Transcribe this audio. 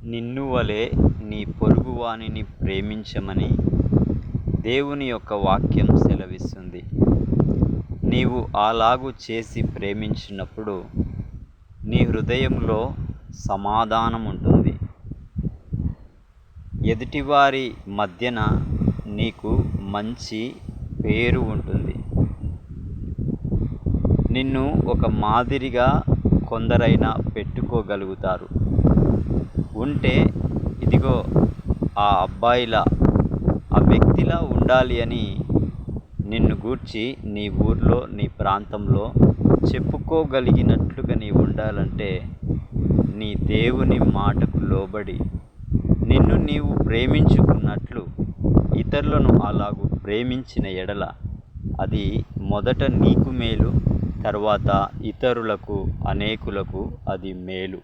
నిన్ను వలె నీ పొరుగువానిని ప్రేమించమని దేవుని యొక్క వాక్యం సెలవిస్తుంది. నీవు అలాగు చేసి ప్రేమించినప్పుడు నీ హృదయంలో సమాధానం ఉంటుంది. ఎదుటివారి మధ్యన నీకు మంచి పేరు ఉంటుంది. నిన్ను ఒక మాదిరిగా కొందరైనా పెట్టుకోగలుగుతారు. ఉంటే ఇదిగో ఆ అబ్బాయిలా, ఆ వ్యక్తిలా ఉండాలి అని నిన్ను గూర్చి నీ ఊర్లో, నీ ప్రాంతంలో చెప్పుకోగలిగినట్లుగా నీవు ఉండాలంటే నీ దేవుని మాటకు లోబడి నిన్ను నీవు ప్రేమించుకున్నట్లు ఇతరులను అలాగూ ప్రేమించిన ఎడల అది మొదట నీకు మేలు, తర్వాత ఇతరులకు, అనేకులకు అది మేలు.